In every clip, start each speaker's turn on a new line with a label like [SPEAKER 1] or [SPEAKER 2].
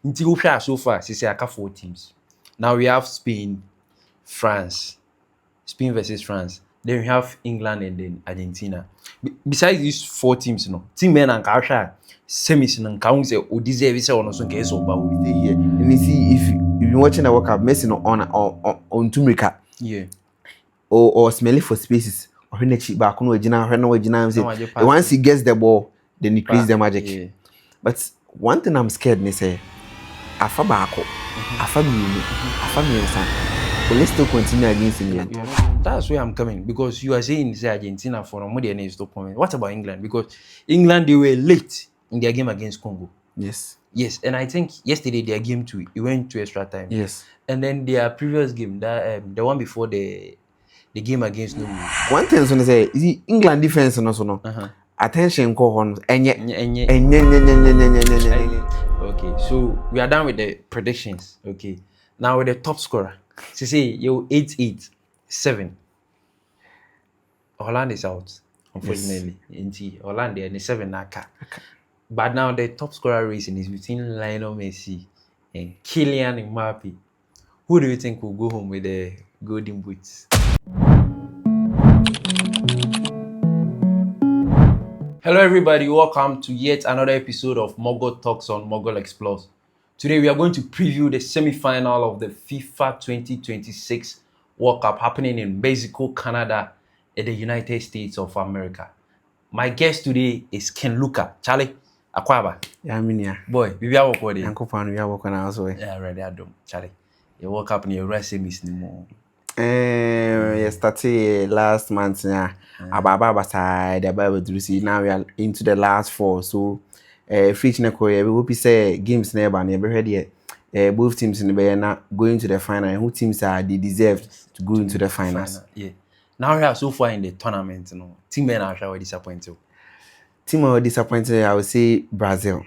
[SPEAKER 1] Until so far, say I 4 teams. Now we have Spain, France, Spain versus France. Then we have England and then Argentina. Besides these 4 teams, team men and Kasha semis and count say who deserve it on so case of
[SPEAKER 2] Stay here. And you see, if you're watching the World Cup, Messi on Tumrika,
[SPEAKER 1] yeah,
[SPEAKER 2] or smelling for spaces, or when cheap back on once he gets the ball, then he creates the magic.
[SPEAKER 1] Yeah.
[SPEAKER 2] But one thing I'm scared, me say, Afa Bako, Afa Mimi, Afa Miensa, will still continue against England.
[SPEAKER 1] That's where I'm coming, because you are saying say Argentina for no more than is to comment. What about England? Because England, they were late in their game against Congo. Yes, and I think yesterday their game too, it went to extra time.
[SPEAKER 2] Yes.
[SPEAKER 1] And then their previous game, that the one before the game against Norway.
[SPEAKER 2] One thing I say, is England defense and also no. Attention, go on.
[SPEAKER 1] Okay, so we are done with the predictions. Okay, now with the top scorer. So say you 8-8-7. Holland is out, unfortunately. Yes. Holland and 7 naka. But now the top scorer racing is between Lionel Messi and Kylian Mbappe. Who do you think will go home with the golden boots? Hello everybody, welcome to yet another episode of Mogul Talks on Mogul Explores. Today we are going to preview the semi-final of the FIFA 2026 World Cup happening in Mexico, Canada, and the United States of America. My guest today is Ken Luka. Charlie, Akwaba.
[SPEAKER 2] Yeah, I mean, yeah.
[SPEAKER 1] Boy, we are working.
[SPEAKER 2] Uncle Pan, we are working also.
[SPEAKER 1] Yeah, ready, Adam. Charlie, your World Cup in your racing is no more.
[SPEAKER 2] Started last month, yeah. Ababa side, now we are into the last 4. So, featuring we will be say games never ready. Both teams in the bay now going to the final. And who teams are they deserved to go into the finals?
[SPEAKER 1] Yeah. Now we are so far in the tournament, team men are really disappointed.
[SPEAKER 2] Team are disappointed. I would say Brazil.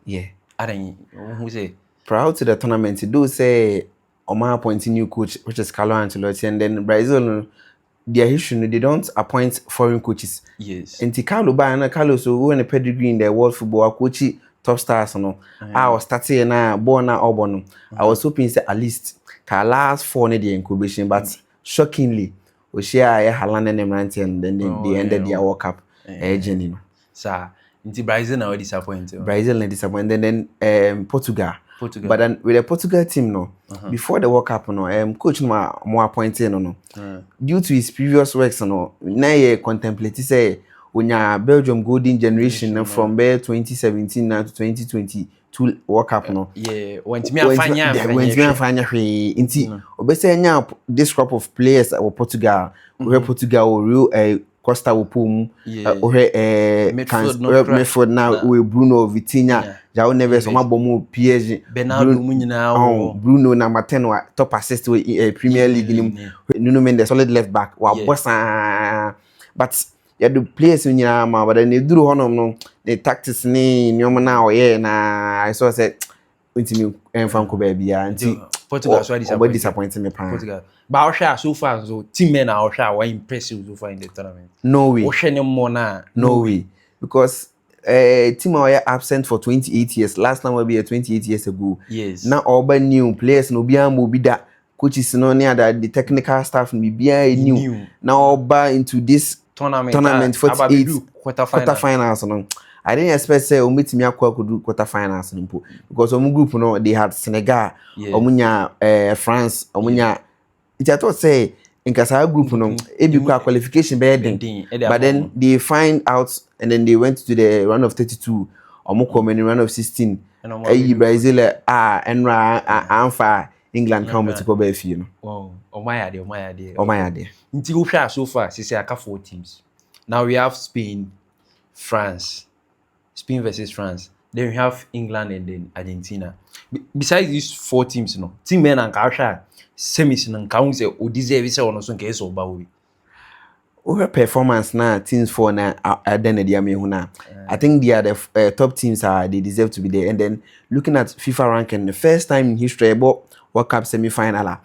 [SPEAKER 1] Yeah. I don't who say
[SPEAKER 2] proud to the tournament. Do say Omar appointing new coach, which is Carlo Ancelotti, and then Brazil, their issue, they don't appoint foreign coaches.
[SPEAKER 1] Yes.
[SPEAKER 2] And Carlo, so when a pedigree in the world football, coach top stars, I was starting na born na Auburn. I was hoping say at least can last 4 the incubation, but shockingly, we share Haaland and Emranti, and then they ended their World Cup journey.
[SPEAKER 1] Sir, into Brazil now disappointed.
[SPEAKER 2] Brazil na disappointed, and then Portugal. But then with the Portugal team, before the World Cup, coach more appointed, due to his previous works, now contemplate say when your Belgium golden generation from 2017 now to 2022 World Cup,
[SPEAKER 1] yeah, when
[SPEAKER 2] this crop of players that were Portugal, Portugal real Costa Wupum, Medford now with Bruno Vitinha, Jao Neves, Omabomu, PSG, Bruno number 10 top assist with Premier League, Nuno Mendes solid left back, but yeah, the players in your but then they do honor the tactics now, I saw said into me Franco baby, and
[SPEAKER 1] Portugal so
[SPEAKER 2] disappointing me.
[SPEAKER 1] Portugal. But I'll share so far, so team men are were impressive so far in the tournament.
[SPEAKER 2] No way.
[SPEAKER 1] No way.
[SPEAKER 2] Because team are absent for 28 years. Last time we be 28 years ago.
[SPEAKER 1] Yes.
[SPEAKER 2] Now all new players no be that coaches no near that the technical staff be new. Now all into this tournament 48 quarterfinals. I didn't expect say meet me could do quarterfinals because group they had Senegal, France, I thought say in Casa group qualification but then they find out and then they went to the round of 32 or in the round of 16. Brazil and Anfa England come to go back,
[SPEAKER 1] Wow, my idea. So far, say I 4 teams. Now we have Spain versus France. Then we have England and then Argentina. Besides these 4 teams, team men and Kasha semis and count say who deserve it on so case of Bawi.
[SPEAKER 2] Over performance now teams for now I think they are the top teams they deserve to be there. And then looking at FIFA ranking, the first time in history about World Cup semi-final,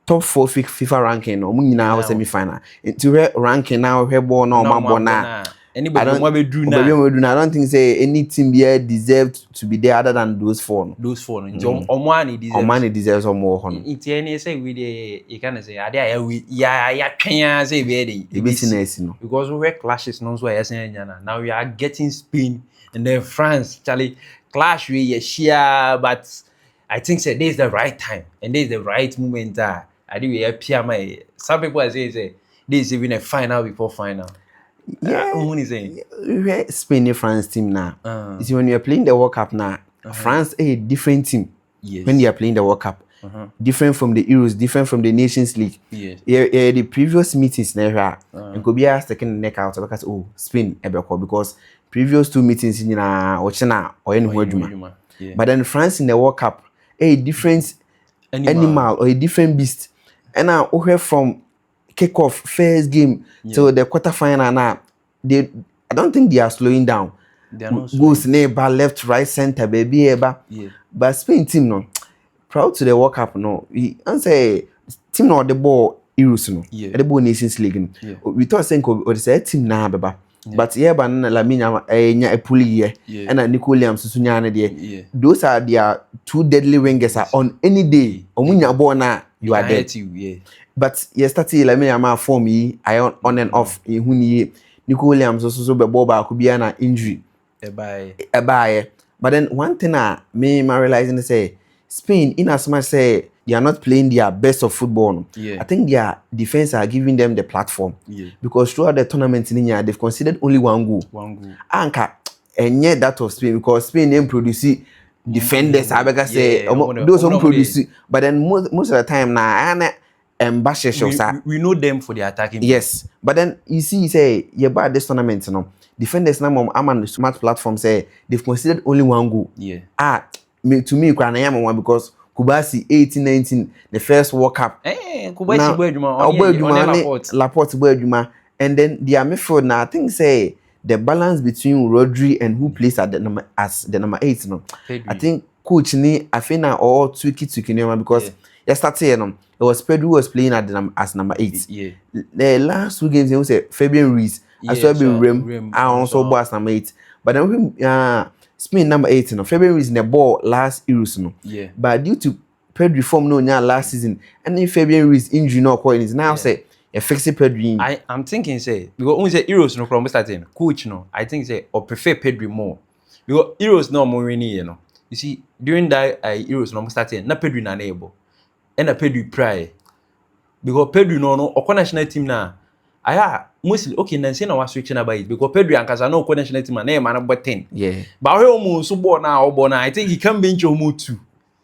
[SPEAKER 2] top 4 FIFA ranking or now semi-final. Into ranking now ball no
[SPEAKER 1] Anybody
[SPEAKER 2] I don't think say any team here deserved to be there other than those four. No.
[SPEAKER 1] Those four. Omani deserves.
[SPEAKER 2] Omani deserves more.
[SPEAKER 1] It's any say we the you can say yeah say because we clashes no so now we are getting Spain and then France. Charlie clash we share, but I think say this is the right time and this is the right moment. I think we appear my some people say this is even a final before final.
[SPEAKER 2] Yeah, Spain and France team now. You see, when you are playing the World Cup now, France is a different team.
[SPEAKER 1] Yes.
[SPEAKER 2] When they are playing the World Cup, different from the Euros, different from the Nations League.
[SPEAKER 1] Yes.
[SPEAKER 2] The previous meetings never and could be asked taking the neck out because Spain because previous 2 meetings in Ochina or any but then France in the World Cup a different animal or a different beast. And now from kick-off first game till the quarterfinal now, I don't think they are slowing down.
[SPEAKER 1] They are not
[SPEAKER 2] goes neighbor, left, right, center, baby, but Spain team no proud to the World Cup no. We say team no the ball Euros no, the ball Nations League no. We thought saying or say team na beba. But but Lamina nya a pulley here and Nico Williams sunyana there. Those are their 2 deadly wingers are on any day. Omunya ball na you are dead. But yesterday Lamina for me I on and off in huni Nico Williams also be ball could be an injury. Bye. But then one thing I realizing say Spain in as much say they are not playing their best of football. I think their defense are giving them the platform. Because throughout the tournament in India, they've conceded only 1 goal. Anka and yet that of Spain because Spain then produce defenders. I beg say those who produce, but then most of the time now
[SPEAKER 1] we know them for the attacking.
[SPEAKER 2] Yes, but then you see say you about this tournament, defenders now I'm smart platform say they've considered only 1 goal. To me I am one because Kubasi 18-19 the first World Cup.
[SPEAKER 1] Kubasi
[SPEAKER 2] Laporte and then their midfield now I think say the balance between Rodri and who plays at the number 8 I think coach ni Afena or Twiki because yesterday it was Pedro who was playing at as number 8. The last 2 games, he was Fabian Ruiz. I saw Rem. I also was number 8. But then Spain number 8. Fabian Ruiz in the ball last Euros. But due to Pedro form last season, and then Fabian Ruiz injury is now say a fixed Pedro.
[SPEAKER 1] I'm thinking say because only say Euros no from starting coach I think say or prefer Pedro more because Euros no more winning You see during that Euros no starting na Pedro na able. And a Pedro pray because Pedro no national team na mostly okay then say na was switching about it because Pedro and Casa no national team na man about 10 but he almost so born now I think he can bench almost 2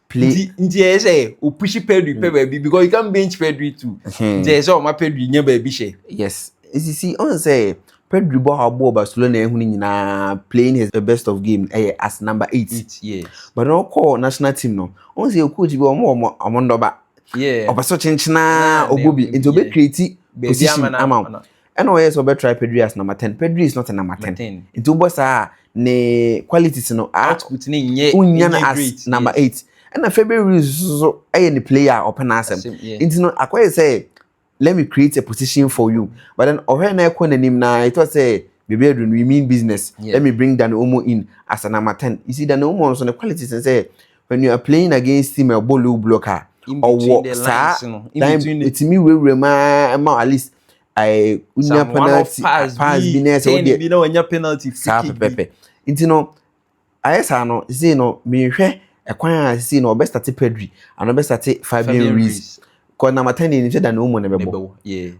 [SPEAKER 1] play say o push Pedro baby because he can bench Pedro too say my Pedro nya baby she
[SPEAKER 2] yes you see on say Pedro ball Barcelona ehunu playing his best of game as number 8 but no call national team no on say coach be omo amondoba obaso chenchina ogobi into be create position amount and yes obe try Pedro as number 10. Pedro is not a number 10 into boss ne qualities no
[SPEAKER 1] output ni
[SPEAKER 2] nye as number 8 and February is so any player open asem into no akwa say let me create a position for you. But then na nim na it was say we mean business. Let me bring Dan Omo in as a number 10. You see Dan Omo on the qualities and say when you are playing against him a ball blocker or what it's me we remind at least I penalty pass business or
[SPEAKER 1] the penalty
[SPEAKER 2] into no I no say no me hwe e kwan see no best start Pedri and best start Fabian Ruiz. Because number 10 in the no one never.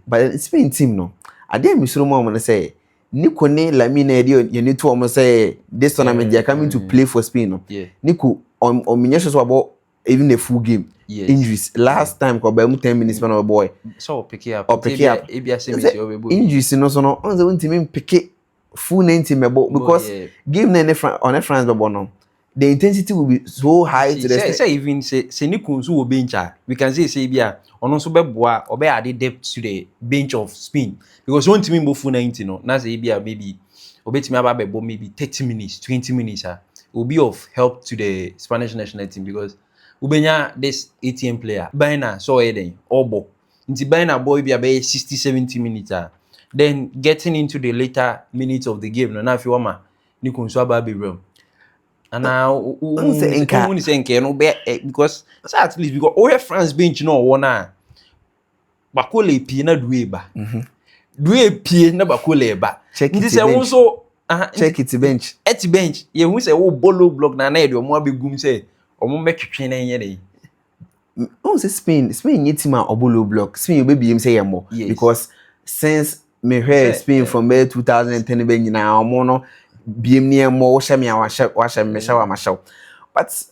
[SPEAKER 2] But Spain team no. I dare Miss Roman say Nico ne Lamine you need to almost say this tournament they are coming to play for Spain. No. Nico on miniatures about even a full game. Injuries. Last time ko ba 10 minutes man of boy.
[SPEAKER 1] So pick it up.
[SPEAKER 2] Injuries no so no on the team pick full 90 because game on a France no. The intensity will be so high to the
[SPEAKER 1] say even say Nikunsu will bench we can say bia ono so beboa obe ade depth to the bench of Spain because one team go full 90 no na say bia maybe obetimi aba bebo maybe 30 minutes 20 minutes will be of help to the Spanish national team because ubenya this ATM player Baina so eden obo nti Baina boy bia be 60 70 minutes Then getting into the later minutes of the game, no, now if you want ni kunso be realm. And now who say no be because so at least because all France bench no one bakole pie na duwe ba. Duwe pie na bakole ba.
[SPEAKER 2] Nti say won
[SPEAKER 1] so
[SPEAKER 2] check it bench.
[SPEAKER 1] At bench, ye who say wo bolo block na e de omo abegum say omo metwetwe na enye dey.
[SPEAKER 2] Oh, say Spain yetima obolo block. Spain you be him say yemo because since me heard Spain from 2010 be nyina omo no biem ne mo wo hye me wa hye but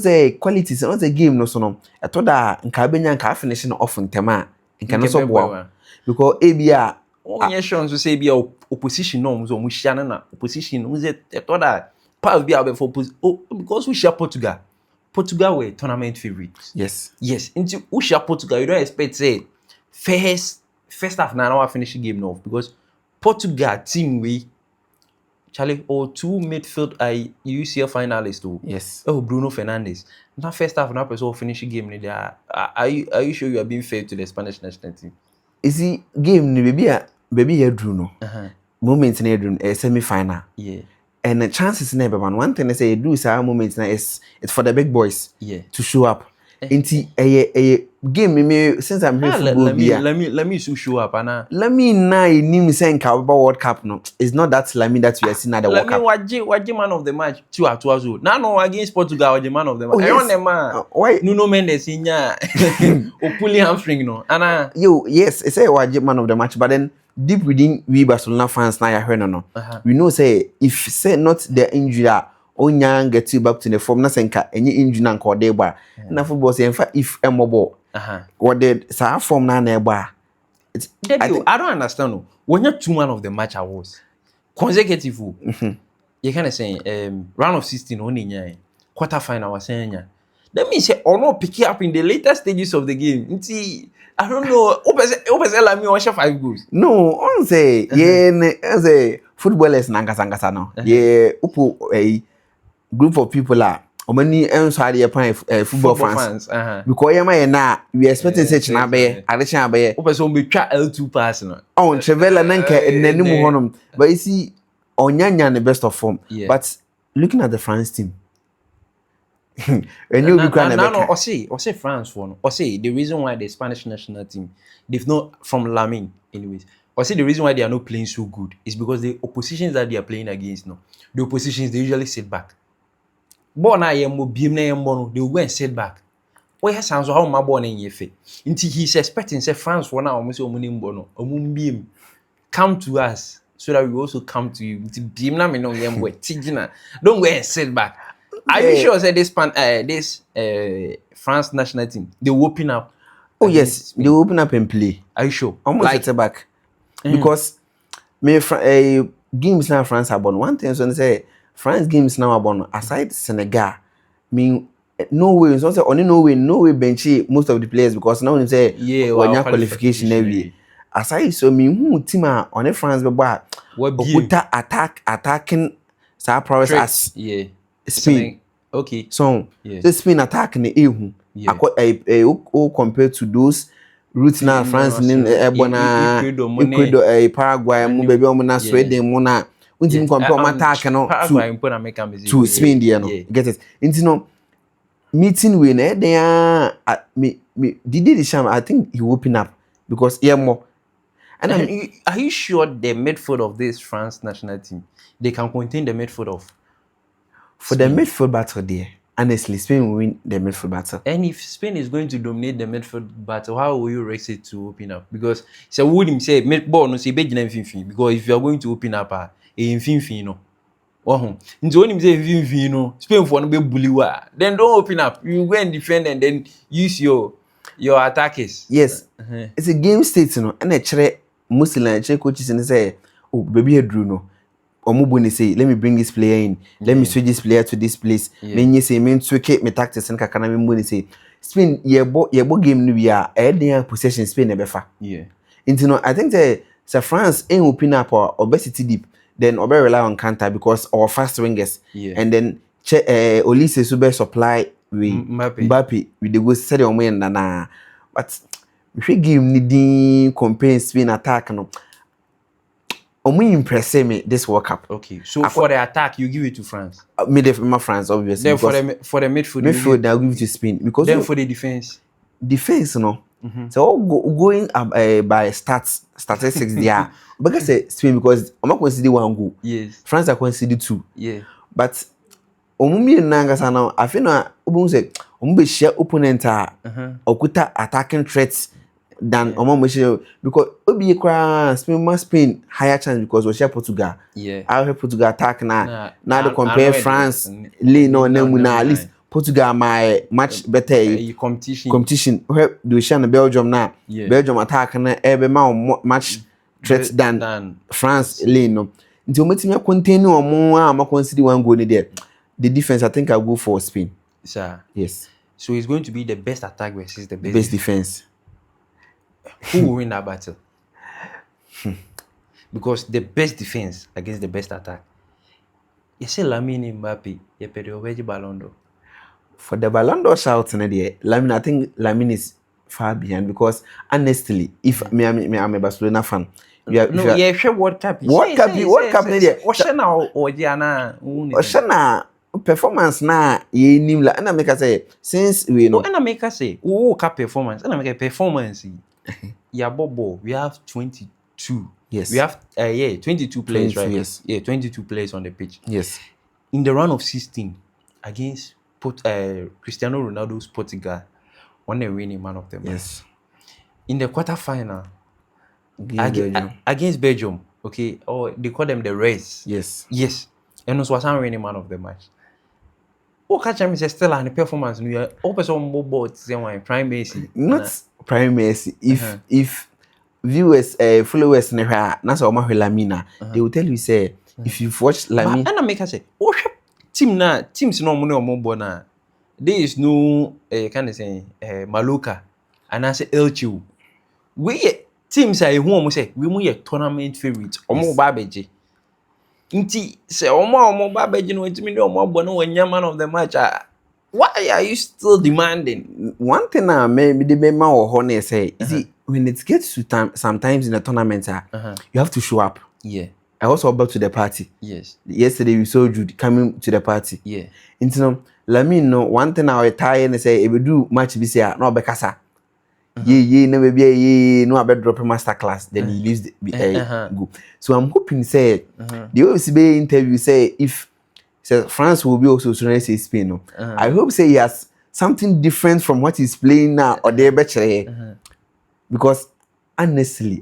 [SPEAKER 2] say qualities on the game no so no e to da nka benya nka finish no off ntema nka no so bo because ebia
[SPEAKER 1] onye sure so say bia opposition no so mo hia na opposition no say e to da part bia be for because we share Portugal were tournament favorites. Yes. Into Usha Portugal, you don't expect say first half now finish the game off because Portugal team we Charlie or two midfield UCL finalists too.
[SPEAKER 2] Yes.
[SPEAKER 1] Oh, Bruno Fernandes. Now first half now person finish the game there. Are you sure you are being fair to the Spanish national team?
[SPEAKER 2] Is the game baby here Bruno. Moment in Bruno semi final.
[SPEAKER 1] Yeah.
[SPEAKER 2] And the chances never man. One thing I say do is our moments now is it's for the big boys to show up. Inti a game me since I'm here football
[SPEAKER 1] let me show up and
[SPEAKER 2] let me now nim saying FIFA World Cup no. It's not that Lami that we are seeing at the World Cup.
[SPEAKER 1] Let me watch man of the match 2-2. Now no against Portugal the man of the match. I want the man.
[SPEAKER 2] Why
[SPEAKER 1] Nuno Mendes in ya or pulling hamstring no. And
[SPEAKER 2] yes, it's a watch man of the match, but then deep within we Barcelona fans now hear no. We know say if say not the injury onya get you back to the form na senka any injury na nko dey ba na football say if emobo what did sa form na na ba
[SPEAKER 1] I don't understand no when you two man of the match awards consecutive you kind of saying round of 16 only nya quarter final was saying nya that means say or not pick up in the later stages of the game nti I don't know open say la me on 5 goals
[SPEAKER 2] no on say say footballers nanga no upo group of people are many sorry football fans because na we expecting such na be addition be
[SPEAKER 1] person be twa L2 pass no
[SPEAKER 2] on chevela nanka nanim honum but you see onyanya the best of form but looking at the France team and you
[SPEAKER 1] or say France one or say the reason why the Spanish national team they've not from Lamine anyways or say the reason why they are not playing so good is because the oppositions that they are playing against no the oppositions they usually sit back. Born I am biem na yembo they will go and sit back. Why has sounds how my born in yefe. Until he's expecting say France for now almost omunim no biem come to us so that we also come to you. Biem na me no yembo tigina. Don't go and sit back. Are you sure say this France national team they will open up?
[SPEAKER 2] Oh yes, they will open up and play.
[SPEAKER 1] Are you sure?
[SPEAKER 2] Almost like, sit back. Because me games now France are born. One thing so say France games now are born aside Senegal. Mean no way. So say only no way benchy most of the players because now they say when your qualification every. Aside so me who team on France be what attacking sa prowess as Spain.
[SPEAKER 1] Okay.
[SPEAKER 2] So the Spain attack in the compared to those roots now France in Ecuador Paraguay mu baby na Sweden mu na unti compare my attack no to Spain there no get it unti no meeting we na there me did the sham I think he open up because more
[SPEAKER 1] and are you sure the midfield of this France national team they can contain the midfield of
[SPEAKER 2] for Spain? The midfield battle there honestly, Spain will win the midfield battle.
[SPEAKER 1] And if Spain is going to dominate the midfield battle, how will you raise it to open up? Because so would him say ball no say because if you are going to open up no. Into when him say no, Spain for no be bully then don't open up. You go and defend and then use your attackers.
[SPEAKER 2] Yes. It's a game state, and a chere Muslim coaches and say, oh baby Bruno. Omubuni say, let me bring this player in. Let me switch this player to this place. Then you say, me tweak me tactics and kakana me mbuni say, Spain yebo game we are possession Spain nebefa. Into no, I think the France ain't open up or obesity deep. Then obe rely on counter because our fast wingers. And then Olise Sube supply with Mbappe with the go set on way na. But if we game needing compare Spain attack no. impress me this World Cup.
[SPEAKER 1] Okay, so for the attack, you give it to France.
[SPEAKER 2] My France, obviously.
[SPEAKER 1] Then for the midfield,
[SPEAKER 2] I'll give it to Spain because
[SPEAKER 1] then for the defense,
[SPEAKER 2] no. So going by statistics there, because Spain because I'm not consider 1 goal.
[SPEAKER 1] Yes.
[SPEAKER 2] France are considered 2.
[SPEAKER 1] Yeah.
[SPEAKER 2] But omumi nanga sana I feel na obu say be share opponent okuta attacking threats than omo share because obi ekra Spain higher chance because we share Portugal.
[SPEAKER 1] Yeah.
[SPEAKER 2] I help Portugal attack now they compare France lay no na at least Portugal my much better competition where do share Belgium now. Belgium attack na ebe ma much threats than France lay no. Nti ometimi contain omo am consider 1 goal ni there. The defense, I think I'll go for Spain.
[SPEAKER 1] Sir.
[SPEAKER 2] Yes.
[SPEAKER 1] So it's going to be the best attack versus the
[SPEAKER 2] best defense.
[SPEAKER 1] Who will win that battle? Because the best defense against the best attack. You say Lamine Mbappe, you pay the Ballon d'Or.
[SPEAKER 2] For the Ballon d'Or shout in there, Lamine, I think Lamine is far behind because honestly, if I'm a Barcelona fan.
[SPEAKER 1] World Cup.
[SPEAKER 2] World Cup there.
[SPEAKER 1] Oshana
[SPEAKER 2] performance na ye nim la na make say since we know
[SPEAKER 1] na make say cup performance na make performance ya bobo we have 22.
[SPEAKER 2] Yes,
[SPEAKER 1] we have 22 players,
[SPEAKER 2] 22,
[SPEAKER 1] right?
[SPEAKER 2] Yes,
[SPEAKER 1] 22 players on the pitch.
[SPEAKER 2] Yes,
[SPEAKER 1] in the round of 16 against Cristiano Ronaldo's Portugal, won the winning man of the match.
[SPEAKER 2] Yes,
[SPEAKER 1] in the quarterfinal against Belgium, okay, or they call them the Reds. Yes, and was winning man of the match. Oh, catch him is still an performance. We are open some mobile primacy.
[SPEAKER 2] Not primacy. If viewers, followers, that's all my Lamina. They will tell you say if you've watched Lamina.
[SPEAKER 1] And I make her say, oh, teams no money or mobile na. There is no kind of say Maluka and I say Elchu. We teams are who almost say we more tournament favorite or more babeji. Inti say omo babeji no ntimi no omo bono wanya man of the match. Why are you still demanding?
[SPEAKER 2] One thing maybe the member or honor say see when it gets to time sometimes in a tournament you have to show up.
[SPEAKER 1] Yeah.
[SPEAKER 2] I also about to the party.
[SPEAKER 1] Yes.
[SPEAKER 2] Yesterday we saw Jude coming to the party.
[SPEAKER 1] Yeah.
[SPEAKER 2] Into no Lamine no one thing I tie and say if we do match this year no bekasa. No baby no about drop a master class then he leaves go. So I'm hoping say the OCB interview say if France will be also to say Spain. No. I hope say he has something different from what he's playing now or they better because honestly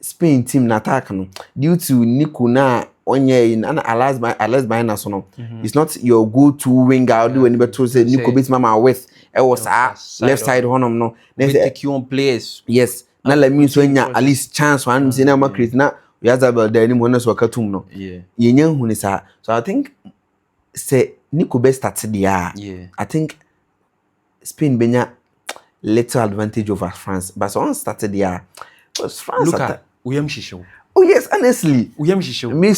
[SPEAKER 2] Spain team na attack no due to Nico na onye in and alas by na so no it's not your go-to winger do anybody to say Nico beat mama with it was left side honum no
[SPEAKER 1] take you on players.
[SPEAKER 2] Yes na let me so at least chance one say na create na we has about the anymore no so katum no yenya hu ni sa so I think say Nico best start there. I think Spain benya little advantage over France but so on started there was France
[SPEAKER 1] William Shisho.
[SPEAKER 2] Oh yes, honestly.
[SPEAKER 1] William Shisho.
[SPEAKER 2] Me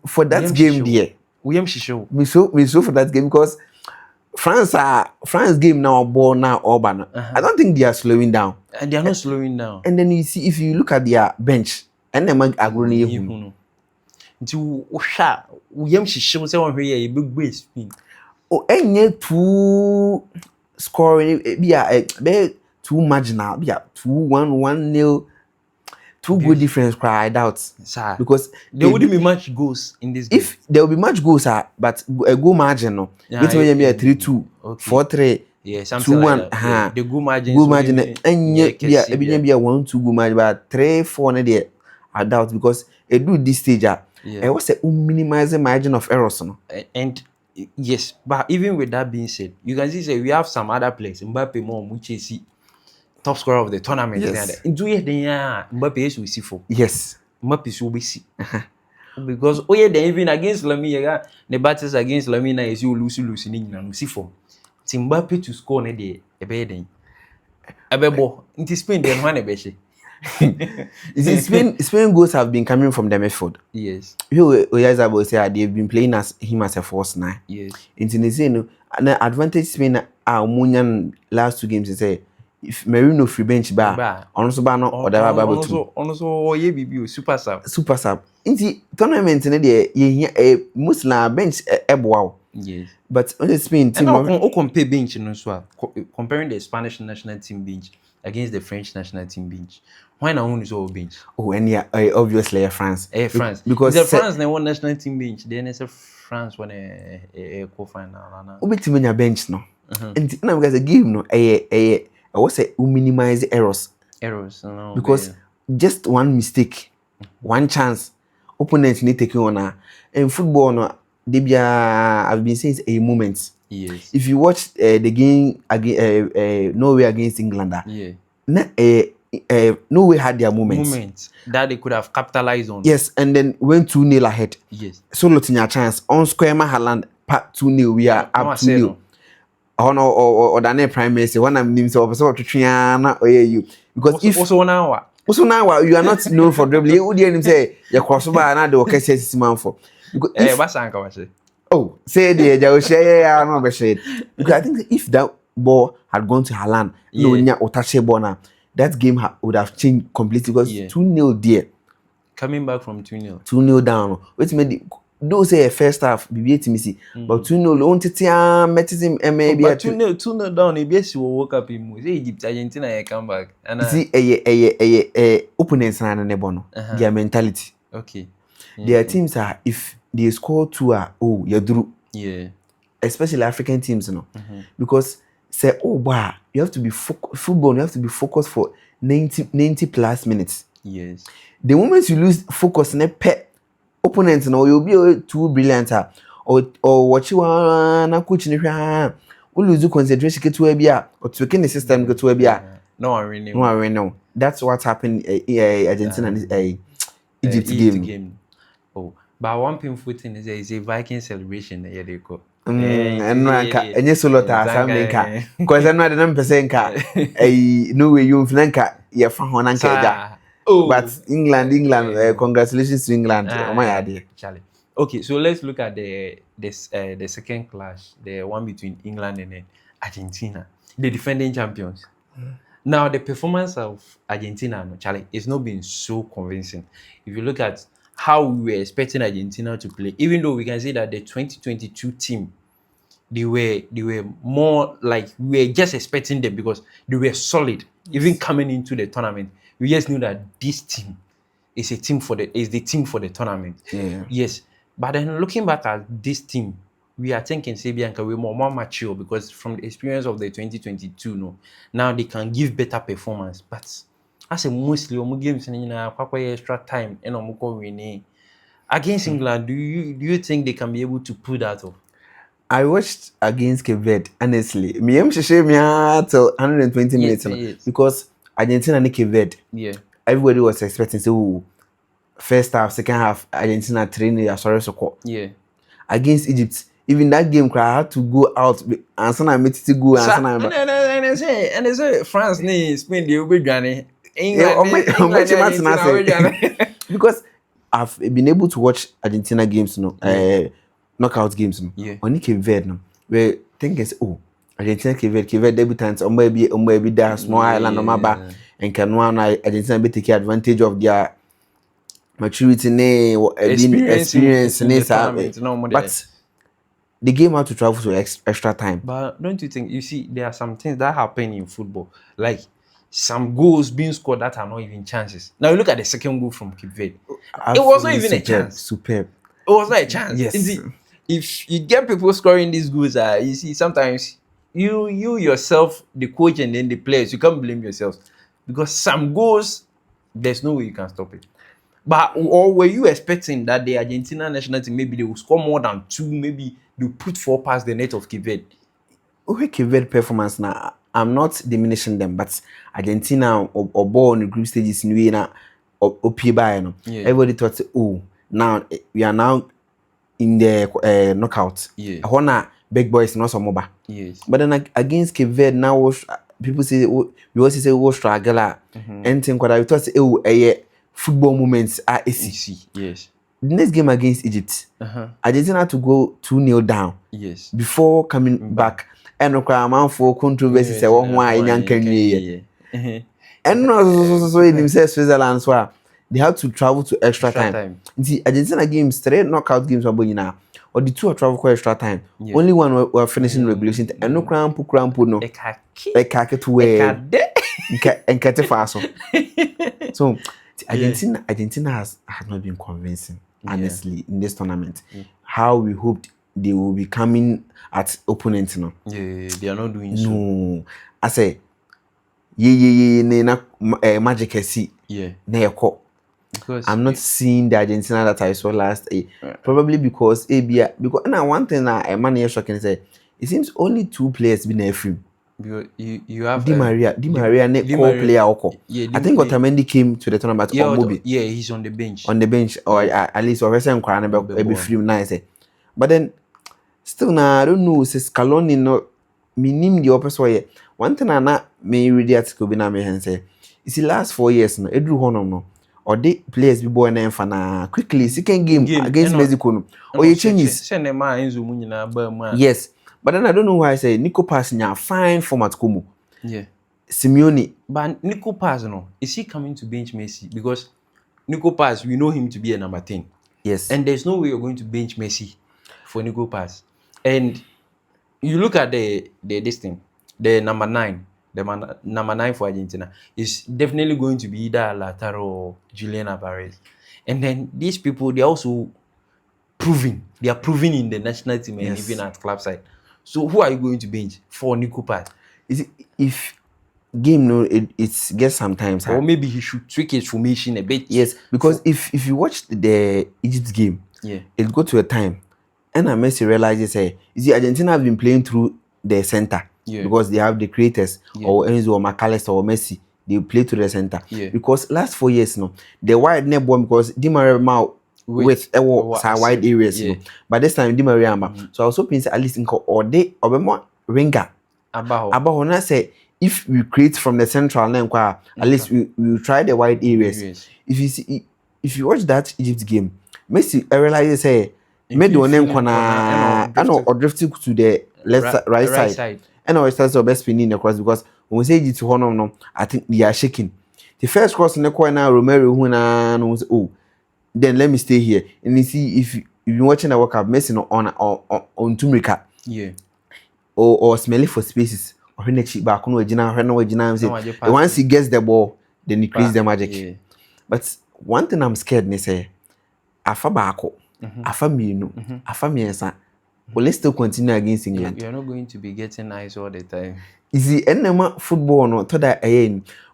[SPEAKER 2] for that game there.
[SPEAKER 1] William Shisho.
[SPEAKER 2] Me so for that game because France game now ball now Orban. I don't think they are slowing down.
[SPEAKER 1] And they are not slowing down.
[SPEAKER 2] And then you see if you look at their bench and them agroni
[SPEAKER 1] you. To Osha William Shisho say one here a big base spin.
[SPEAKER 2] Oh, enye too scoring be too marginal. Be 2-1-1-0. Two good difference cry I doubt.
[SPEAKER 1] Sir,
[SPEAKER 2] because
[SPEAKER 1] there wouldn't be much goals in this game.
[SPEAKER 2] If there will be much goals, but a goal margin no. It will be a 3-2, 4-3,
[SPEAKER 1] yeah, something
[SPEAKER 2] 2-1.
[SPEAKER 1] Like that. The goal margin.
[SPEAKER 2] Goal margin and yeah, it be a 1-2 goal margin, but 3-4 there. I doubt because it do this stage. It was a minimizing margin of errors no.
[SPEAKER 1] And yes, but even with that being said, you can see say we have some other players. Mbappe more Muchesi. Top scorer of the tournament.
[SPEAKER 2] Yes.
[SPEAKER 1] In 2 years, Mbappe is we see for.
[SPEAKER 2] Yes.
[SPEAKER 1] Mbappe will be see. Because even against Lamine, the battles against Lamine is you lose in see for. Mbappe to score ne de ebe Abebo. In Spain, then one ebe.
[SPEAKER 2] Spain goals have been coming from the midfield.
[SPEAKER 1] Yes.
[SPEAKER 2] Oyazabo say they've been playing him as a false nine.
[SPEAKER 1] Yes.
[SPEAKER 2] In Tunisia, no, an advantage Spain are Munyan last 2 games. Say if Merino free bench ba also ba no odaba ba batu
[SPEAKER 1] also ye bibi super
[SPEAKER 2] sub inti tournament ne de ye muslim bench eboa.
[SPEAKER 1] Yes,
[SPEAKER 2] but on the Spain team
[SPEAKER 1] and compare bench no so comparing the Spanish national team bench against the French national team bench, why na one is all bench?
[SPEAKER 2] Oh, and yeah, obviously France.
[SPEAKER 1] France because the France na one national team bench, then it's France when a co-final
[SPEAKER 2] obi team nya bench no. And na because the game no I was say minimize errors
[SPEAKER 1] no,
[SPEAKER 2] because just one mistake, one chance opponent need take on. In football no I've been saying it's a moment.
[SPEAKER 1] Yes,
[SPEAKER 2] if you watch the game against Norway against England,
[SPEAKER 1] yeah,
[SPEAKER 2] Norway had their moments
[SPEAKER 1] that they could have capitalized on.
[SPEAKER 2] Yes, and then went 2-0 ahead.
[SPEAKER 1] Yes,
[SPEAKER 2] so looking your chance on square Mahaland part 2-0 we are up 2-0 or the prime minister when I'm named so to Triana or you because if
[SPEAKER 1] also now
[SPEAKER 2] you are not known for dribbling you would say you cross over another okay says man for
[SPEAKER 1] because
[SPEAKER 2] oh say the share no be shade because I think if that ball had gone to Haaland no nya otache ball now that game would have changed completely because 2-0 there
[SPEAKER 1] coming back from 2-0
[SPEAKER 2] down wait made those say first half BB team see but 2-0 on titia metism maybe
[SPEAKER 1] 2-0 down EBS will World Cup in Egypt Argentina come back and
[SPEAKER 2] see opponents na ne bono their mentality
[SPEAKER 1] okay
[SPEAKER 2] their teams are if they score 2 oh yadru especially African teams because say oh wow you have to be football you have to be focused for 90 plus minutes.
[SPEAKER 1] Yes,
[SPEAKER 2] the moment you lose focus ne pet opponents you'll be too brilliant or what you want coach ni hwa we lose concentration get to bia or to the system get to bia
[SPEAKER 1] no one really
[SPEAKER 2] that's what happened Argentina and Egypt game.
[SPEAKER 1] Oh, but one painful thing is a Viking celebration here they go.
[SPEAKER 2] And any solo ta because I'm not an percent no way you flanka ya fa honanka but England congratulations to England oh my idea
[SPEAKER 1] Charlie. Okay, so let's look at the second clash, the one between England and Argentina, the defending champions. Now the performance of Argentina, Charlie, it's not been so convincing. If you look at how we were expecting Argentina to play, even though we can say that the 2022 team, they were more like we were just expecting them because they were solid. Even coming into the tournament, we just knew that this team is the team for the tournament. Yes, but then looking back at this team, we are thinking Bianca we're more mature because from the experience of the 2022, now they can give better performance. But as a mostly games extra time and winning against England, do you think they can be able to pull that off?
[SPEAKER 2] I watched against Cape Verde, honestly. Me till 120 minutes because Argentina and Cape Verde.
[SPEAKER 1] Yeah.
[SPEAKER 2] Everybody was expecting first half, second half, Argentina training so
[SPEAKER 1] yeah.
[SPEAKER 2] Against Egypt. Even that game I had to go out and so I made it to go
[SPEAKER 1] and they say France Spain they will be England
[SPEAKER 2] because I've been able to watch Argentina games knockout games on Cape Verde where thinking Argentina Cape Verde debutants maybe that small island on my back and can one Argentina be take advantage of their maturity experience but the game had to travel to extra time.
[SPEAKER 1] But don't you think you see there are some things that happen in football like some goals being scored that are not even chances. Now you look at the second goal from Cape Verde. It was not even a chance.
[SPEAKER 2] Superb.
[SPEAKER 1] It was not a chance.
[SPEAKER 2] Yes.
[SPEAKER 1] If you get people scoring these goals, you see sometimes you yourself, the coach and then the players, you can't blame yourselves because some goals there's no way you can stop it. But or were you expecting that the Argentina national team maybe they will score more than 2, maybe they put 4 past the net of Cape Verde?
[SPEAKER 2] Cape Verde performance now, I'm not diminishing them, but Argentina or ball on the group stages in Vienna or Piba, everybody thought, now we are now in the knockout. Honor big boys not some mobile.
[SPEAKER 1] Yes.
[SPEAKER 2] But then against Cape Verde now people say we also say we struggle and think what I thought football moments are easy.
[SPEAKER 1] Yes.
[SPEAKER 2] The next game against Egypt, Argentina had to go 2-0 down.
[SPEAKER 1] Yes.
[SPEAKER 2] Before coming back and no man for controversy say why in can and no so in himself Switzerland so they have to travel to extra time. The Argentina games 3 knockout games were now or the 2 are travel for extra time. Only one were finishing regulation and no crampo no e kake to where and kete faso. So Argentina has not been convincing honestly in this tournament. How we hoped they will be coming at opponents no.
[SPEAKER 1] They are not doing
[SPEAKER 2] so. I say magic I see. Because I'm not seeing the Argentina that I saw last probably because because now one thing a man here shocking say it seems only 2 players been a film.
[SPEAKER 1] You have
[SPEAKER 2] Di Maria ne player oko. I think Otamendi came to the tournament or Mobi.
[SPEAKER 1] Yeah, he's on the bench.
[SPEAKER 2] Or at least or person be film nice. But then still now I don't know say Scaloni no minim the opposite way. One thing I na me read the article be na me hen say you see last 4 years no Edru Honor no or the players be born na na quickly second game against Mexico no or you changes yes. But then I don't know why I say Nico Pass nya fine format komo. Simeone.
[SPEAKER 1] But Nico Pass no, is he coming to bench Messi? Because Nico Pass, we know him to be a number 10.
[SPEAKER 2] Yes.
[SPEAKER 1] And there's no way you're going to bench Messi for Nico Pass. And you look at this thing, the number 9, number 9 for Argentina is definitely going to be either Lautaro or Julian Alvarez. And then these people, they're also proving. They are proving in the national team and even at club side. So who are you going to bench for Nico Pass?
[SPEAKER 2] Is it if game no it gets sometimes
[SPEAKER 1] or maybe he should tweak his formation a bit.
[SPEAKER 2] Yes, because if you watch the Egypt game, it go to a time and Messi realizes you see Argentina have been playing through the center because they have the creators or Enzo or McAllister or Messi, they play to the center because last 4 years no the wide net ball because Di Maria with wide areas but this time Di Maria so I was hoping at least or they or more ringer about when I say if we create from the central line at least we will try the wide areas. If you watch that Egypt game Messi I realize made one name or drifting to the right side and I starts our best spinning across because when we say it to Honor no I think they are shaking the first cross in the corner Romero who then let me stay here and you see if you're watching the World Cup Messi on Tumrika or smelling for spaces or back once he gets the ball then he creates the magic but one thing I'm scared me say afa baako afa mienu afa miensa will let's still continue against England.
[SPEAKER 1] You're not going to be getting eyes all the time.
[SPEAKER 2] You see enema football no to that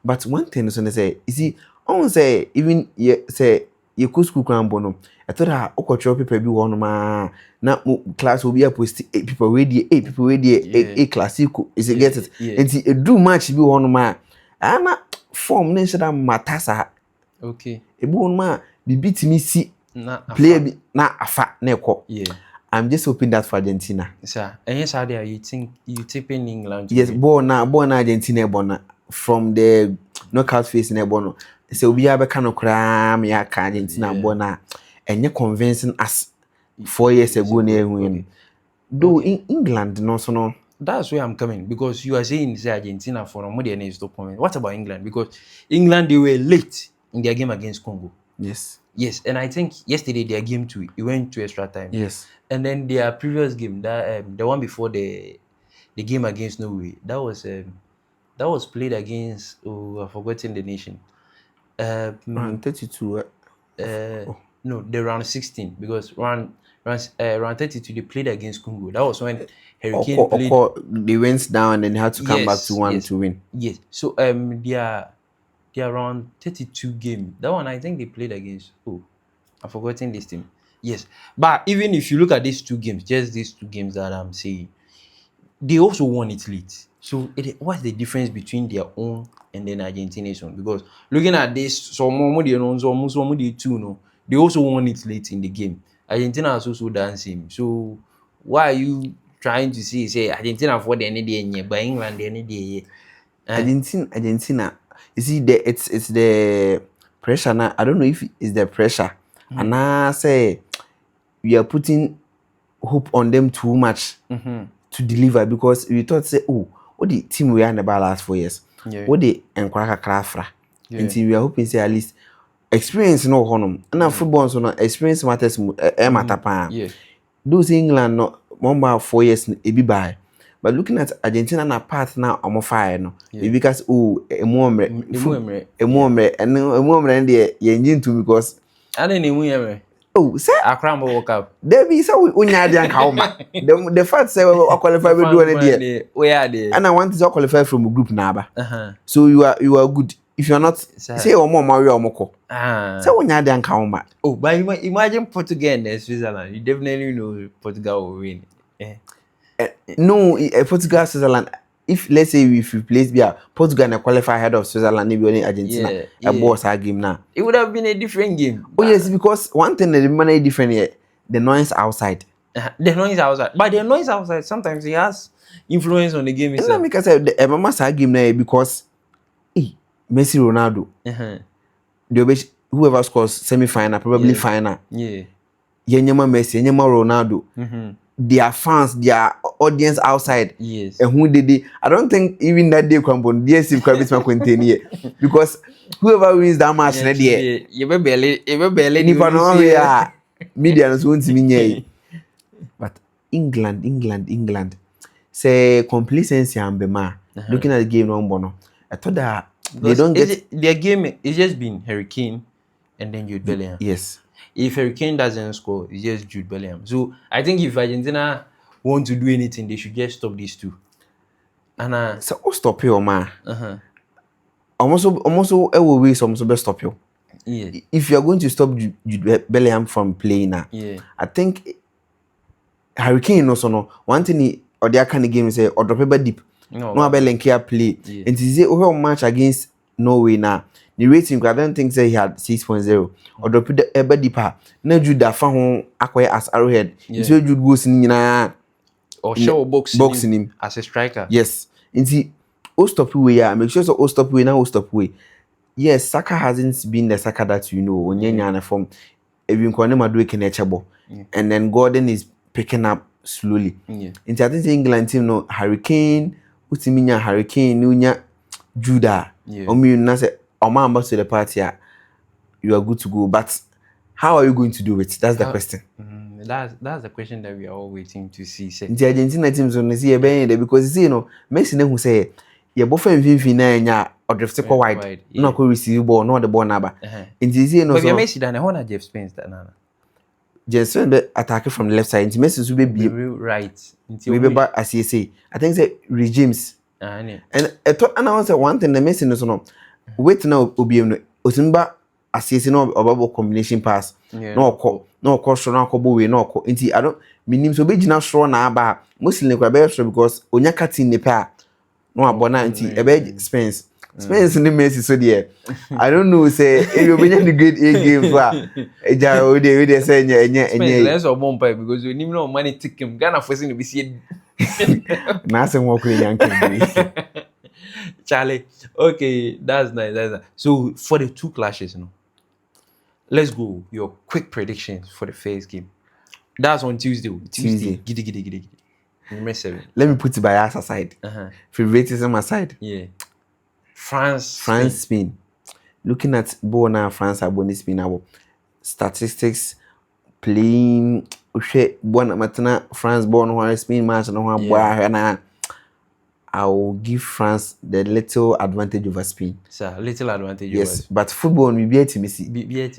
[SPEAKER 2] but one thing is say you see I won't say even say you could school crambo no I thought I okocho people be one ma na class will be a post 8 people ready 8 people ready a classical is it get it and see do match be one ma ana form nation that matasa
[SPEAKER 1] okay
[SPEAKER 2] e be one ma be beat me see play na afa na eko I'm just hoping that for Argentina
[SPEAKER 1] sir and yes how you think you tipping England
[SPEAKER 2] yes born Argentina born from the knockout phase in Ebono so we have a kind of cram ya Argentina born and you convincing us 4 years ago near win though in England no so no.
[SPEAKER 1] That's where I'm coming because you are saying say Argentina for no more than is to comment. What about England? Because England they were late in their game against Congo. Yes, and I think yesterday their game too it went to extra time.
[SPEAKER 2] Yes,
[SPEAKER 1] and then their previous game that the one before the game against Norway that was played against I've forgotten the nation.
[SPEAKER 2] Round 32.
[SPEAKER 1] No, the round 16 because round 32 they played against Congo. That was when Hurricane played.
[SPEAKER 2] They went down and then they had to come back to one to win.
[SPEAKER 1] Yes. So their round 32 game. That one I think they played against I've forgotten this team. Yes. But even if you look at these 2 games, just these 2 games that I'm saying, they also won it late. So what's the difference between their own and then Argentina's own? Because looking at this, some they also won it late in the game. Argentina is also dancing. So why are you trying to say Argentina for the any but England the any day?
[SPEAKER 2] Argentina. You see it's the pressure now. I don't know if it's the pressure. And I say we are putting hope on them too much. to deliver because we thought say what the team we are in the last 4 years. What the enkwara kakra. And we are hoping say at least experience no honum. And football so no experience matters matter pa. Those England no more 4 years e be by. But looking at Argentina na part now I'm fire no. Because a more and the engine too because
[SPEAKER 1] I didn't even
[SPEAKER 2] say
[SPEAKER 1] Accra World Cup.
[SPEAKER 2] There be so unyadian kauma. The fact say we qualify we do any there. And I want to qualify from a group naba. So you are good. If you're not say or more Mario or Moko. So unyadian kauma.
[SPEAKER 1] Oh, but imagine Portugal and Switzerland. You definitely know Portugal will win.
[SPEAKER 2] No, Portugal, Switzerland. If let's say if you place Portugal and qualify ahead of Switzerland, maybe only Argentina, a boss game now.
[SPEAKER 1] It would have been a different game.
[SPEAKER 2] Oh yes, because one thing that the money different here, the noise outside.
[SPEAKER 1] The noise outside, but the noise outside sometimes it has influence on the game itself.
[SPEAKER 2] And because the mama game now because, Messi, Ronaldo, whoever scores semi-final, probably final. Yenyama Messi, Yenyama Ronaldo. Their fans, their audience outside.
[SPEAKER 1] Yes.
[SPEAKER 2] And who did it? I don't think even that day come on DSC can contain here. Because whoever wins that match,
[SPEAKER 1] you be barely
[SPEAKER 2] media won't see. But England. Say complacency and bema. Looking at the game no bono. I thought that they don't get
[SPEAKER 1] their game. It's just been Harry Kane and then Jude Bellingham.
[SPEAKER 2] Yes.
[SPEAKER 1] If Harry Kane doesn't score, it's just Jude Bellingham. So I think if Argentina want to do anything, they should just stop these two. And
[SPEAKER 2] so stop you, man. Almost will waste almost best stop you.
[SPEAKER 1] Yeah.
[SPEAKER 2] If you are going to stop Jude Bellingham from playing now, I think Harry Kane also no one thing or the kind of game say or drop a deep. No Bellingham play. And to say over match against Norway now. The rating, I don't think say he had 6.0 or drop the ever deeper. No Jude that found acquire as Arrowhead. So Jude goes in
[SPEAKER 1] or show boxing
[SPEAKER 2] him
[SPEAKER 1] as a striker.
[SPEAKER 2] Yes. And see, stop away. Make sure so stop away now. Stop away. Yes, Saka hasn't been the Saka that you know. Onyenya form. Even Kwanema do kenechabo. And then Gordon is picking up slowly. And I think the England team no Hurricane, Utiminya Hurricane, Nunya Judah. Omi say. To the party, you are good to go. But how are you going to do it? That's the question.
[SPEAKER 1] That's the question that we are all waiting to see.
[SPEAKER 2] The Argentina teams on the see because you know Messi who say your boyfriend na or drift wide. No could receive ball, not the ball number. And you know,
[SPEAKER 1] but Messi than a Jeff Spence that nana.
[SPEAKER 2] Just the attacker from the left side. Messi will be
[SPEAKER 1] right.
[SPEAKER 2] Remember as you say, I think say regimes. And I thought one thing the Messi is no. Wait now, Obiano, Osimba, assessing no about combination pass. No cost, no way, no co. Inti, I don't mean so big now strong now, mostly because Onyaka in the pair. No, abona inti, a bed Spence. Spence in the Messi so dear. I don't know, say, you've been in the great A game for a jar, they say, yeah,
[SPEAKER 1] less or more pipe because we need no money to him. Ghana forcing to be seen.
[SPEAKER 2] Nothing more young
[SPEAKER 1] Charlie, okay, that's nice. So for the two clashes, let's go. Your quick predictions for the first game. That's on Tuesday. Giddy. Number 7.
[SPEAKER 2] Let me put bias aside. Favoritism aside.
[SPEAKER 1] Yeah. France,
[SPEAKER 2] Spain. Looking at Bona, France, Aboni, Spain, statistics, playing. Bona Matana, France, born Spain match, and I will give France the little advantage over Spain.
[SPEAKER 1] Sir, little advantage.
[SPEAKER 2] Yes, but football we be able to miss it.
[SPEAKER 1] Yes,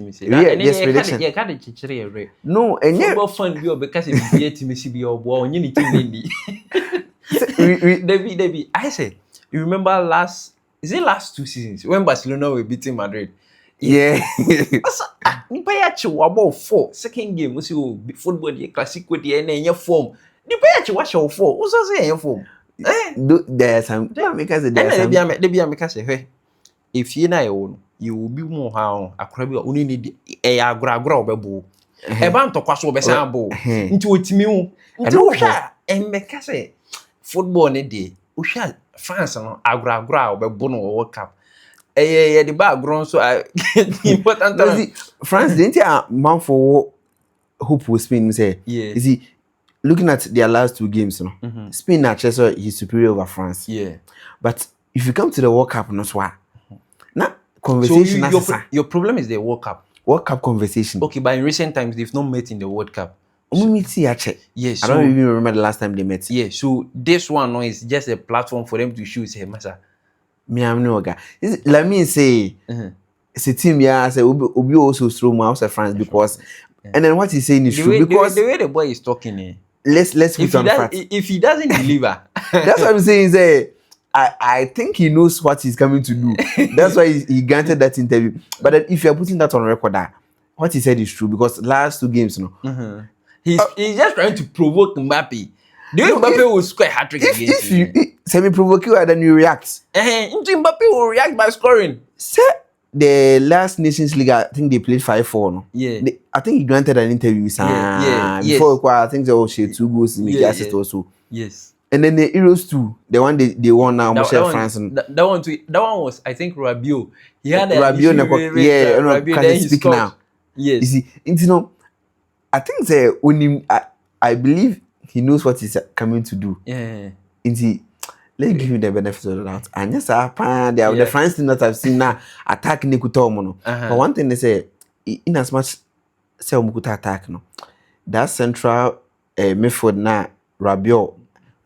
[SPEAKER 1] prediction. You can't chichire.
[SPEAKER 2] No, and
[SPEAKER 1] football fun be because if be able to miss it be your boy. You need to win. Debbie. I say, you remember last 2 seasons when Barcelona were beating Madrid?
[SPEAKER 2] Yeah.
[SPEAKER 1] Nipa ya chiwa about 4. Second game, we see football the classic with the any form. Nipa ya chiwa show 4. Who says any form?
[SPEAKER 2] There's some because
[SPEAKER 1] if you know you will be more how akrabi only need a agra obebu e ban to kwaso obesan bo nti otimi hu nti wo hwa en meka say football ne dey wo hwa France no agra obebu no World Cup the background so important
[SPEAKER 2] France didn't man for hope will spin say is he looking at their last 2 games, you know, Spain and Chelsea is superior over France.
[SPEAKER 1] Yeah.
[SPEAKER 2] But if you come to the World Cup, no swat. Now conversation.
[SPEAKER 1] So your problem is the World Cup.
[SPEAKER 2] World Cup conversation.
[SPEAKER 1] Okay, but in recent times they've not met in the World Cup.
[SPEAKER 2] Yes, I don't even remember the last time they met.
[SPEAKER 1] Yeah, so this one no, is just a platform for them to choose him.
[SPEAKER 2] Me, I'm no guy. Let me say, it's a team. Yeah, I say Obi also throw my house of France because, and then what he's saying is true because
[SPEAKER 1] the way the boy is talking.
[SPEAKER 2] Let's put on fact.
[SPEAKER 1] If he doesn't deliver,
[SPEAKER 2] that's what I'm saying. Say, I think he knows what he's coming to do. That's why he granted that interview. But then if you're putting that on record, what he said is true because last 2 games, you know.
[SPEAKER 1] He's just trying to provoke Mbappe. Mbappe will score a hat-trick against
[SPEAKER 2] you. If semi-provoke you, then you react.
[SPEAKER 1] Mbappe will react by scoring.
[SPEAKER 2] Say, the last Nations League, I think they played 5-4. No?
[SPEAKER 1] Yeah.
[SPEAKER 2] I think he granted an interview. Before, I think they share 2 goals in the assist also.
[SPEAKER 1] Yes.
[SPEAKER 2] And then the Euros too, the one they won now, France.
[SPEAKER 1] That one was, I think, Rabiot. He had a
[SPEAKER 2] Rabiot can speak now.
[SPEAKER 1] Yes.
[SPEAKER 2] You see, you know, I think when I believe he knows what he's coming to do.
[SPEAKER 1] Yeah.
[SPEAKER 2] Let's give him the benefit of the doubt. And yes, the France team that I've seen now attack Nikuto. But one thing they say, in as much say Mukuta attack, no, that central midfield now Rabiot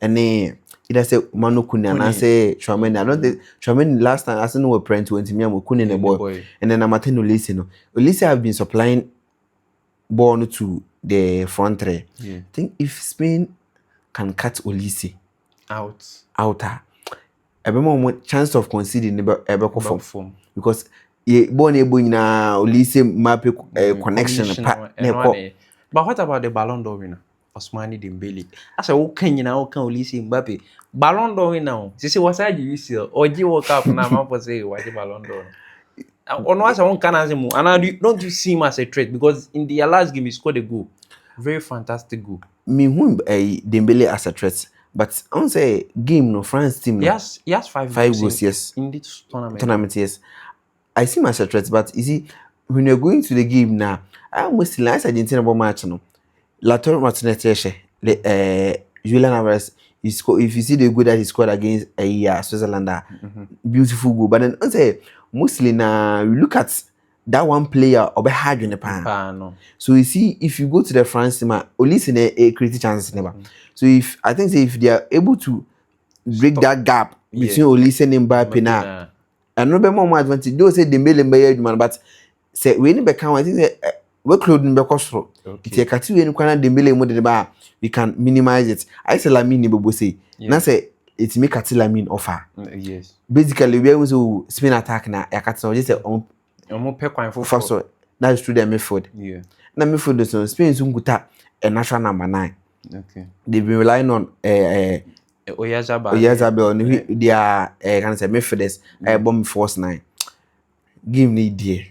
[SPEAKER 2] and either say Manu Kune and I say Chouameni. I don't think Chouameni last time I said no were praying to Ntimiam Kune the boy. And then Amaten Olise. No, Olise have been supplying ball to the front three.
[SPEAKER 1] Yeah.
[SPEAKER 2] I think if Spain can cut Olise outer, a more chance of conceding a form because born able in Olise map connection.
[SPEAKER 1] But what about the Ballon d'Or winner, Ousmane Dembele? I said, okay, you know, can Olise Mbappe Ballon d'Or winner? She said, what's that you see? Or you World Cup now? I'm for say, why the Ballon d'Or? On what I want can answer more, and don't you see him as a threat because in the last game he scored a goal, very fantastic goal.
[SPEAKER 2] Me who Dembele as a threat, but I won't say game no France team. No.
[SPEAKER 1] He has 5
[SPEAKER 2] goals. Yes,
[SPEAKER 1] in this tournament.
[SPEAKER 2] Yes, I see him as a threat, but you see when you're going to the game now, I almost like Argentina about match no. Lautaro Martinez, Julian Alvarez. If you see the goal that he scored against Switzerland, beautiful goal. But then I say mostly now you look at that one player or be hard in the pan.
[SPEAKER 1] No.
[SPEAKER 2] So you see, if you go to the France team, only in a creative chances never. So if they are able to break that gap between Olise and Mbappe now, and no be more advantage. Those say Dembele be man, but say we need be count. I think we clothing be cost. If you catch you any kind Dembele more the bar, we can minimize it. I say Lamine Bobo say. Now say it's make Lamine offer.
[SPEAKER 1] Yes.
[SPEAKER 2] Basically, we are to spin attack now. I can't just say first. That's true. The midfield.
[SPEAKER 1] Yeah.
[SPEAKER 2] Now midfield is Spain soon got a national number 9.
[SPEAKER 1] Okay.
[SPEAKER 2] They've been relying on Oyazabal. They are can say midfielders. Bomb force 9. Give me dear.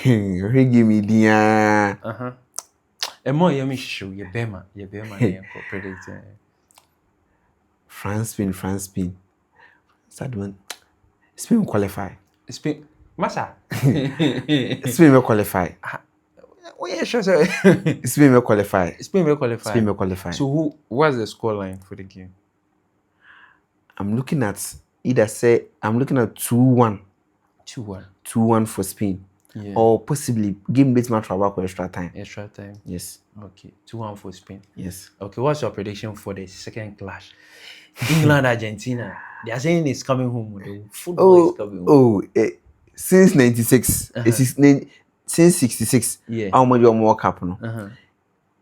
[SPEAKER 2] Give me dear.
[SPEAKER 1] And more yummy show your Bema predicting.
[SPEAKER 2] France, Spain. Sad one. Spain will qualify.
[SPEAKER 1] Spain, Massa.
[SPEAKER 2] Spain will qualify.
[SPEAKER 1] Oh yeah, sure, sir.
[SPEAKER 2] Spain will qualify.
[SPEAKER 1] Spain will qualify.
[SPEAKER 2] So
[SPEAKER 1] what's the scoreline for the game?
[SPEAKER 2] I'm looking at 2-1.
[SPEAKER 1] 2-1
[SPEAKER 2] for Spain.
[SPEAKER 1] Yeah.
[SPEAKER 2] Or possibly game base match for extra time. Yes.
[SPEAKER 1] Okay. 2-1 for Spain.
[SPEAKER 2] Yes.
[SPEAKER 1] Okay. What's your prediction for the second clash? England, Argentina. They are saying it's coming home. The football is coming home.
[SPEAKER 2] Since 96, since 66.
[SPEAKER 1] Yeah.
[SPEAKER 2] How much your World Cup no?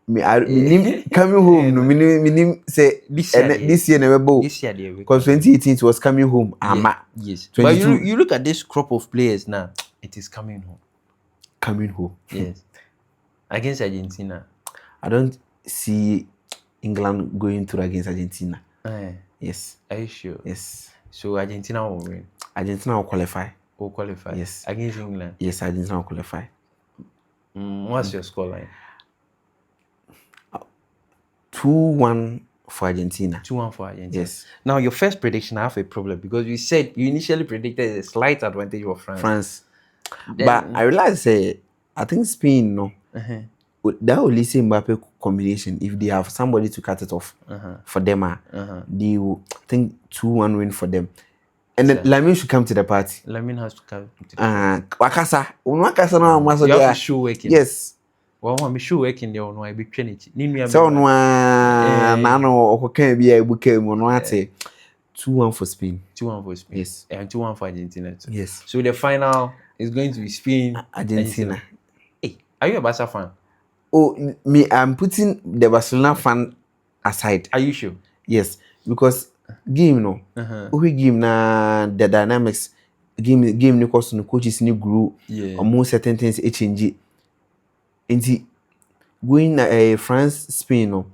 [SPEAKER 2] Me coming home. No, me say this year never go.
[SPEAKER 1] This year they
[SPEAKER 2] because 2018 it was coming home.
[SPEAKER 1] Yes. But you look at this crop of players now. It is coming home. Yes. Against Argentina.
[SPEAKER 2] I don't see England going through against Argentina. Yes.
[SPEAKER 1] Are you sure?
[SPEAKER 2] Yes.
[SPEAKER 1] So Argentina will win.
[SPEAKER 2] Argentina will qualify.
[SPEAKER 1] Yes. Against England.
[SPEAKER 2] Yes, Argentina will qualify.
[SPEAKER 1] What's your scoreline?
[SPEAKER 2] 2-1 for Argentina.
[SPEAKER 1] 2-1 for Argentina.
[SPEAKER 2] Yes.
[SPEAKER 1] Now your first prediction, I have a problem because you said you initially predicted a slight advantage for France.
[SPEAKER 2] But I realized I think Spain that only say Mbappe combination. If they have somebody to cut it off for them, they will think 2-1 win for them. And then Lamine should come to the party.
[SPEAKER 1] Lamine has to come to the party.
[SPEAKER 2] Wakasa. Wakasa no amaso
[SPEAKER 1] you have to show working.
[SPEAKER 2] Yes.
[SPEAKER 1] Well, I'm sure working there no I be training.
[SPEAKER 2] So no na no okokan bi e buka mu no ate 2-1 for Spain.
[SPEAKER 1] 2-1 for Spain.
[SPEAKER 2] Yes.
[SPEAKER 1] And 2-1 for Argentina too.
[SPEAKER 2] Yes.
[SPEAKER 1] So the final is going to be Spain
[SPEAKER 2] Argentina.
[SPEAKER 1] Hey, are you a Barca fan?
[SPEAKER 2] Oh, me, I'm putting the Barcelona fan aside.
[SPEAKER 1] Are you sure?
[SPEAKER 2] Yes, because game no. We game na the dynamics game no cause no coaches ni grew almost certain things change. And going France Spain no.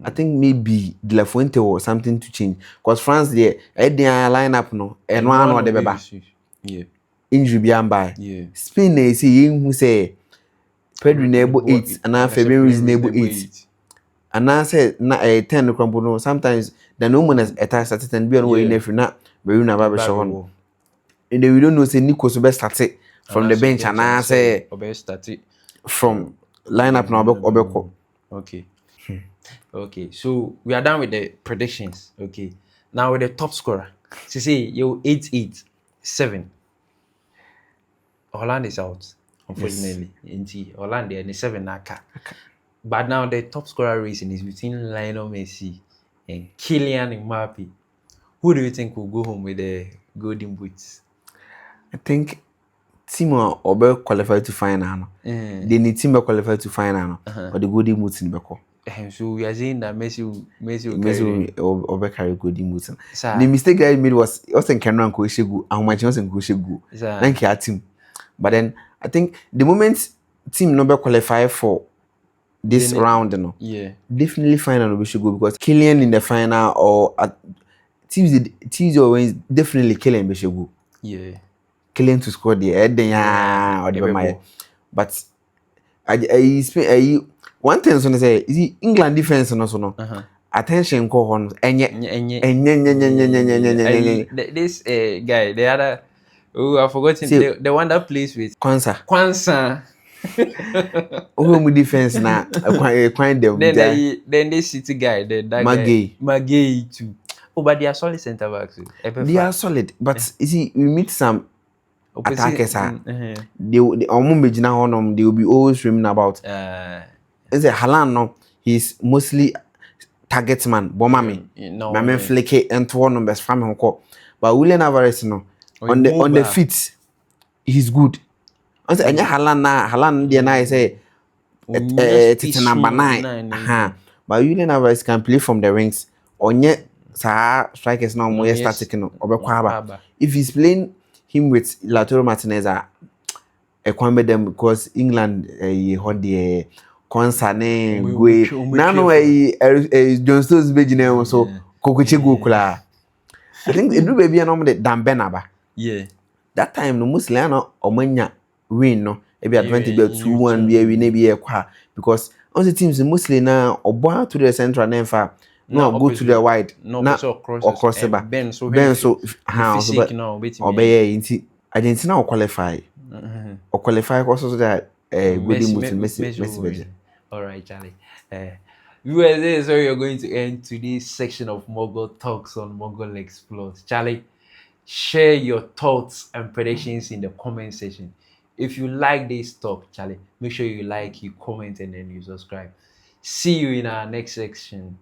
[SPEAKER 2] I think maybe De La Fuente or something to change. Because France there, their lineup no, and one the beba.
[SPEAKER 1] Yeah.
[SPEAKER 2] Injury beyond by.
[SPEAKER 1] Yeah.
[SPEAKER 2] Spain they see who say Pedro neighbor 8 and now Fabian reasonable 8. And I said na 10 crumble no. Sometimes the no one has started and be on way if not Beruna Baba Shahon. And we don't know say Nico so best start it from the bench and I say
[SPEAKER 1] start it
[SPEAKER 2] from lineup now Obeko.
[SPEAKER 1] Okay. Okay, so we are done with the predictions. Okay, now with the top scorer. So say you 8-8-7. Holland is out, unfortunately. Yes. Holland and 7 naka. But now the top scorer racing is between Lionel Messi and Kylian Mbappe. Who do you think will go home with the golden boots?
[SPEAKER 2] I think team will qualify to final. They need team qualify to final. But the golden boots in Beko.
[SPEAKER 1] So we are saying that Messi
[SPEAKER 2] will carry golden boots. The mistake that I made was in Cameron Koshegu and my chance in Koshegu. Thank you, team. But then I think the moment team number qualify for this round, you know, definitely final we should go because Kylian in the final or Tuesday or Wednesday, definitely Kylian we should go.
[SPEAKER 1] Yeah.
[SPEAKER 2] Kylian to score the head or the but I one thing so say is England defense no so no. Attention ko on
[SPEAKER 1] this guy the other I've forgotten the one that plays with Kwanzaa.
[SPEAKER 2] Who defense na quite them.
[SPEAKER 1] Then this City guy, that Magay too. Oh, but they are solid centre backs.
[SPEAKER 2] They are solid, but you see, we meet some attackers. They will be always dreaming about. Is a Haaland no? He's mostly target man. Bomami. Mame Fleke and two numbers from him. But William Alvarez no on the feet, he's good. Once anya Haaland dia na say it's number 9. But Julian Alvarez can play from the wings. Onye sa strikers now more static no obekwa. If he's playing him with Lautaro Martinez a kwambe them because England hold the concern gwe na no John Stones be gina so kokoche go kula. I think it do baby no the Dambenaba.
[SPEAKER 1] Yeah.
[SPEAKER 2] That time no Muslim omanya win no e be advantage be 2-1 be win e be kwa because on the teams mostly now obo to the central never no go to the wide
[SPEAKER 1] no
[SPEAKER 2] cross
[SPEAKER 1] Ben so
[SPEAKER 2] how obey inti Argentina will qualify or qualify also that Messi.
[SPEAKER 1] All right, Charlie. Viewers, so you're going to end today's section of Mogul Talks on Mogul Explores. Charlie, share your thoughts and predictions in the comment section. If you like this talk, Charlie, make sure you like, you comment, and then you subscribe. See you in our next section.